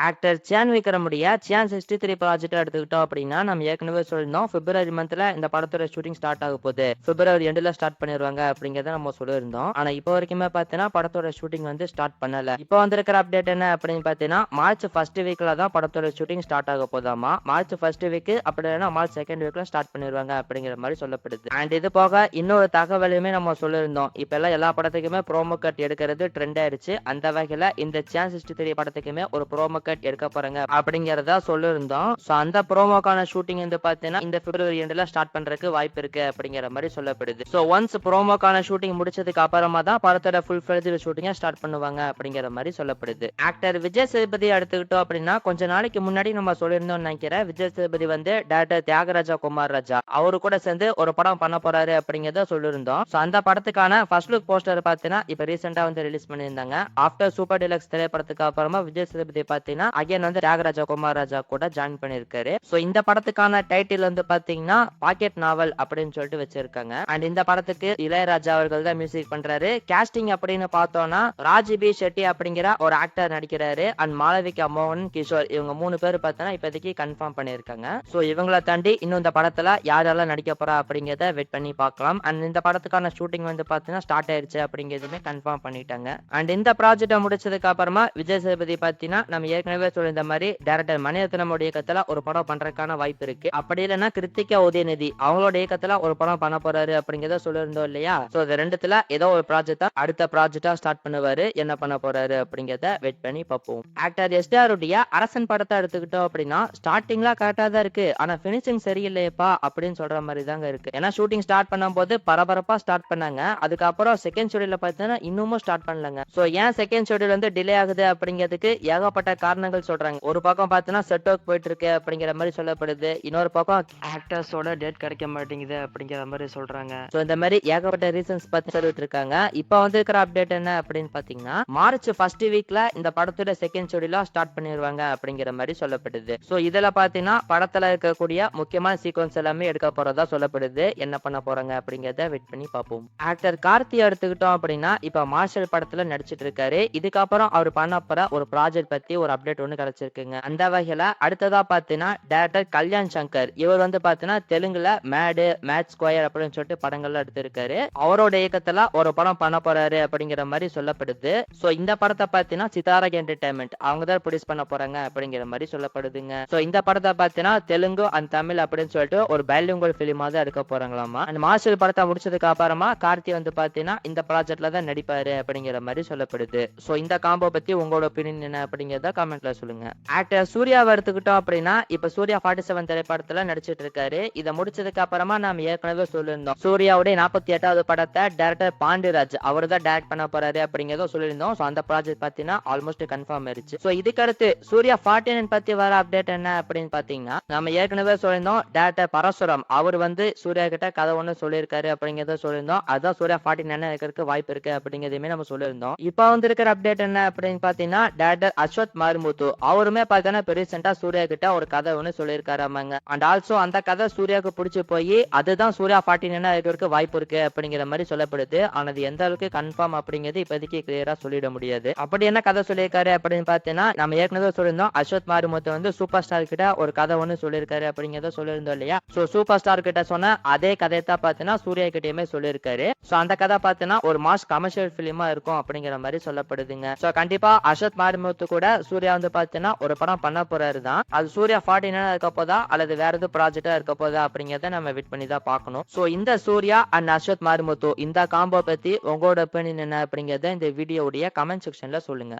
Actor cyan விக்ரமுடைய cyan 63 project எடுத்துக்கிட்டோம் அப்படின்னா நம்ம ஏற்கனவே சொல்லியிருந்தோம் பிப்ரவரி மந்த்ல இந்த படத்தோட ஷூட்டிங் ஸ்டார்ட் ஆக போகுது. பிப்ரவரி எண்டுல ஸ்டார்ட் பண்ணிடுவாங்க அப்படிங்கறத நம்ம சொல்லியிருந்தோம். ஆனா இப்போ வரைக்குமே பாத்தீங்கன்னா படத்தோட ஷூட்டிங் வந்து ஸ்டார்ட் பண்ணல. இப்போ வந்திருக்கிற அப்டேட் என்ன அப்படின்னு பாத்தீங்கன்னா மார்ச் ஃபர்ஸ்ட் வீக்ல தான் படத்தோட ஷூட்டிங் ஸ்டார்ட் ஆக போதாமா. மார்ச் ஃபர்ஸ்ட் வீக் அப்படி இல்லைன்னா மார்ச் செகண்ட் வீக்ல ஸ்டார்ட் பண்ணிடுவாங்க அப்படிங்கிற மாதிரி சொல்லப்படுது. அண்ட் இது போக இன்னொரு தகவலுமே நம்ம சொல்லியிருந்தோம். இப்ப எல்லாம் எல்லா படத்துக்குமே ப்ரோமோ கட் எடுக்கிறது ட்ரெண்ட் ஆயிடுச்சு. அந்த வகையில இந்த சியான் 63 படத்துக்குமே ஒரு ப்ரோமோ கட் எடுக்க போறாங்க அப்படிங்கறதா சொல்லியிருந்தோம். சோ அந்த ப்ரோமோக்கான ஷூட்டிங் வந்து பாத்தீங்கன்னா இந்த பிப்ரவரி எண்டுல ஸ்டார்ட் பண்றதுக்கு வாய்ப்பு இருக்கு அப்படிங்கிற மாதிரி சொல்லப்படுது. சோ ஒன்ஸ் ப்ரோமோக்கான ஷூட்டிங் முடிச்சதுக்கு அப்புறமா தான் படத்தோட ஃபுல் ஃபிளெஜ்ட் ஷூட்டிங்க ஸ்டார்ட் பண்ணுவாங்க அப்படிங்கிற மாதிரி சொல்லப்படுது. ஆக்டர் விஜய் சேதுபதி எடுத்துக்கிட்டோம் அப்படின்னா கொஞ்ச நாளைக்கு முன்னாடி நம்ம சொல்லியிருந்தோம் நினைக்கிறேன். விஜய் சேதுபதி வந்து டைரக்டர் தியாகராஜா குமார் ராஜா அவரு கூட சேர்ந்து ஒரு படம் பண்ண போறாரு அப்படிங்கறத சொல்லியிருந்தோம். சோ அந்த படத்துக்கான ஃபர்ஸ்ட் லுக் போஸ்டர் பாத்தீங்கன்னா இப்ப ரீசெண்டா வந்து ரிலீஸ் பண்ணியிருந்தாங்க. ஆஃப்டர் சூப்பர் டீலக்ஸ் திரைப்படத்துக்கு அப்புறமா விஜய் சேதுபதி பாத்தீங்கன்னா அகைன் வந்து தியாகராஜா குமார் ராஜா கூட ஜாயின் பண்ணிருக்காரு. சோ இந்த படத்துக்கான டைட்டில் வந்து பாத்தீங்கன்னா பாக்கெட் நாவல் அப்படின்னு சொல்லிட்டு வச்சிருக்காங்க. அண்ட் இந்த படத்துக்கு இளையராஜா அவர்கள் தான் மியூசிக் பண்றாரு. கேஸ்டிங் அப்படின்னு பார்த்தோம்னா ராஜிபி ஷெட்டி அப்படிங்கிற ஒரு ஆக்டர் நடிக்கிறாரு. அண்ட் மாளவிகா மோகன் கிஷோர் இவங்க 3 பேர் பார்த்தா இப்போதைக்கு கன்ஃபார்ம் பண்ணிருக்காங்க. சோ இவங்களை தாண்டி இன்னும் இந்த படத்துல யாரெல்லாம் நடிக்க போறா அப்படிங்கறத வெயிட் பண்ணி பார்க்கலாம். அண்ட் இந்த படத்துக்கான ஷூட்டிங் வந்து பாத்தீங்கன்னா ஸ்டார்ட் ஆயிருச்சு அப்படிங்கிறதுமே கன்ஃபார்ம் பண்ணிட்டாங்க. அண்ட் இந்த ப்ராஜெக்ட் முடிச்சதுக்கு அப்புறமா விஜய் சேதுபதி பாத்தீங்கன்னா நம்ம ஏற்கனவே சொல்லியிருந்த மாதிரி டைரக்டர் மணிரத்னம் இயக்கத்துல ஒரு படம் பண்றதுக்கான வாய்ப்பு இருக்கு. அப்படி இல்லைன்னா கிருத்திகா உதயநிதி அவங்களோட இயக்கத்துல ஒரு படம் பண்ண போறாரு அப்படிங்கறத சொல்லியிருந்தோம் இல்லையா. சோ இது ரெண்டுத்துல ஏதோ ஒரு ப்ராஜெக்டா அடுத்த ப்ராஜெக்டா ஸ்டார்ட் பண்ணுவாரு. என்ன பண்ண போறாரு அப்படிங்கறத வெயிட் பண்ணி பார்ப்போம். ஆக்டர் எஸ்ஆர் உடைய அரசன் படத்தை எடுத்துக்கிட்டோம் அப்படின்னா ஸ்டார்டிங்ல கரெக்டா தான் இருக்கு. ஆனா பினிஷிங் சரியில்லையப்பா அப்படின்னு சொல்ற மாதிரி தாங்க இருக்கு. ஏன்னா ஷூட்டிங் ஸ்டார்ட் பண்ணும்போது பரபரப்பா ஸ்டார்ட் பண்ணாங்க. அதுக்கப்புறம் செகண்ட் ஷெட்யூல்ல பார்த்தீங்கன்னா இன்னமும் ஸ்டார்ட் பண்ணலங்க. சோ ஏன் செகண்ட் ஷெட்யூல் வந்து டிலே ஆகுது அப்படிங்கிறதுக்கு ஏகப்பட்ட காரணங்கள் சொல்றாங்க. ஒரு பக்கம் பார்த்தீங்கன்னா செட் ஒர்க் போயிட்டு இருக்கு அப்படிங்கிற மாதிரி சொல்லப்படுது. இன்னொரு பக்கம் ஆக்டர்ஸோட டேட் கிடைக்க மாட்டேங்குது அப்படிங்கிற மாதிரி சொல்றாங்க. சோ இந்த மாதிரி ஏகப்பட்ட ரீசன்ஸ் பத்தி சொல்லிட்டு இருக்காங்க. இப்போ வந்து இருக்கிற அப்டேட் என்ன அப்படின்னு பாத்தீங்கன்னா மார்ச் ஃபர்ஸ்ட் வீக்ல இந்த படத்தோட செகண்ட் ஷெட்யூல ஸ்டார்ட் பண்ணிடுவாங்க அப்படிங்கிற மாதிரி சொல்லப்படுது. சோ இதுல பாத்தீங்கன்னா படத்துல இருக்கக்கூடிய முக்கியமான சீக்வன்ஸ் எல்லாமே எடுக்க போறதா சொல்லப்படுது. என்ன பண்ண போறாங்க அப்படிங்கறத வெயிட் பண்ணி பார்ப்போம். ஆக்டர் கார்த்தி எடுத்துக்கிட்டோம் அப்படின்னா இப்ப மார்ஷல் படத்துல நடிச்சிட்டு இருக்காரு. இதுக்கப்புறம் அவர் பண்ண போற ஒரு ப்ராஜெக்ட் பத்தி ஒரு அப்டேட் ஒன்று கிடைச்சிருக்குங்க. அந்த வகையில அடுத்ததா பாத்தீங்கன்னா டைரக்டர் கல்யாண் சங்கர் இவர் வந்து பாத்தீங்கன்னா தெலுங்குல மேடு மேட் ஸ்கொயர் அப்படின்னு சொல்லிட்டு படங்கள்லாம் எடுத்திருக்காரு. அவரோட இயக்கத்துல ஒரு படம் பண்ண போறாரு அப்படிங்கிற மாதிரி சொல்லப்படுது. சோ இந்த படத்தை பாத்தீங்கன்னா சிதாரா என்டர்டைன்மெண்ட் அவங்க தான் ப்ரொடியூஸ் பண்ண போறாங்க அப்படிங்கிற மாதிரி சொல்லப்படுதுங்க. சோ இந்த படத்தை பாத்தீங்கன்னா தெலுங்கு அண்ட் தமிழ் அப்படின்னு சொல்லிட்டு ஒரு பைலிங்குவல் பிலிமா தான் எடுக்க போறாங்களாமா. அண்ட் மார்ஷல் படத்தை முடிச்சதுக்கு அப்புறமா கார்த்தி வந்து பாத்தீங்கன்னா இந்த ப்ராஜெக்ட்ல தான் நடிப்பாரு அப்படிங்கிற மாதிரி சொல்லப்படுது. சோ இந்த காம்போ பத்தி உங்களோட ஒப்பீனியன் என்ன அப்படிங்கறத கமெண்ட்ல சொல்லுங்க. ஆக்டர் சூர்யாவை எடுத்துக்கிட்டோம் அப்படின்னா இப்ப சூர்யா 47 திரைப்படத்துல நடிச்சிட்டு இருக்காரு. இதை முடிச்சதுக்கு அப்புறமா நாம ஏற்கனவே சொல்லியிருந்தோம் சூர்யாவுடைய 48வது படத்தை டைரக்டர் பாண்டியராஜ் அவர் தான் டைரக்ட் பண்ண போறாரு அப்படிங்கறத சொல்லியிருந்தோம். சோ அந்த ப்ராஜெக்ட் பாத்தீங்கன்னா ஆல்மோஸ்ட் கன்ஃபார்ம் ஆயிருச்சு. சோ இதுக்கு அடுத்து சூர்யா 49 பத்தி வர அப்டேட் என்ன அப்படின்னு பாத்தீங்கன்னா நம்ம ஏற்கனவே சொல்லியிருந்தோம் டைரக்டர் பரசுரம் அவர் வந்து சூர்யா கிட்ட கதை ஒண்ணு சொல்லியிருக்காரு அப்படிங்கறத சொல்லியிருந்தோம். அதான் சூர்யா 49 இருக்கிறதுக்கு வாய்ப்பு இருக்கு அப்படிங்கறதையுமே நம்ம சொல்லியிருந்தோம். இப்ப வந்து இருக்கிற அப்டேட் என்ன அப்படின்னு பாத்தீங்கன்னா டைரக்டர் அஸ்வத் மாரிமுத்து அவருமே பாத்தீங்கன்னா ரீசெண்டா சூர்யா கிட்ட ஒரு கதை ஒண்ணு சொல்லியிருக்காராமாங்க. அண்ட் ஆல்சோ அந்த கதை சூர்யாவுக்கு பிடிச்சு போய் அதுதான் சூர்யா 49 இருக்கிறதுக்கு வாய்ப்பு இருக்கு அப்படிங்கிற மாதிரி சொல்லப்படுது. ஆனா அது எந்த அளவுக்கு கன்ஃபார்ம் அப்படிங்கிறது இப்போதைக்கு கிளியரா சொல்லிட முடியாது. அப்படி என்ன கதை சொல்லியிருக்காரு அப்படின்னு பாத்தீங்கன்னா நம்ம ஏற்கனவே சொல்லியிருந்தோம் அஸ்வத் மாரிமுத்து வந்து சூப்பர் ஸ்டார் கிட்ட ஒரு கதை ஒண்ணு சொல்லியிருக்காரு அப்படிங்கறத சொல்லியிருந்தோம் இல்லையா. சோ சூப்பர் ஸ்டார் கிட்ட சொன்ன அதே கதையை தான் பாத்தீங்கன்னா சூர்யா கிட்டயுமே சொல்லியிருக்காரு. சோ அந்த கதை பாத்தீங்கன்னா ஒரு மாஸ் கமர்ஷியல் பிலிமா இருக்கும் அப்படிங்கிற மாதிரி சொல்லப்படுதுங்க. சோ கண்டிப்பா அஸ்வத் மாரிமுத்து கூட சூர்யா வந்து பாத்தீங்கன்னா ஒரு படம் பண்ண போறாரு தான். அது சூர்யா 49 இருக்க போதா அல்லது வேற எதுவும் ப்ராஜெக்டா இருக்க போதா அப்படிங்கறத நம்ம வெயிட் பண்ணி தான் பார்க்கணும். சோ இந்த சூர்யா அண்ட் அஸ்வத் மாரிமுத்து இந்த காம்போ பத்தி உங்களோட ஒப்பீனியன் என்ன அப்படிங்கறத இந்த வீடியோவுடைய கமெண்ட் செக்ஷன்ல சொல்லுங்க.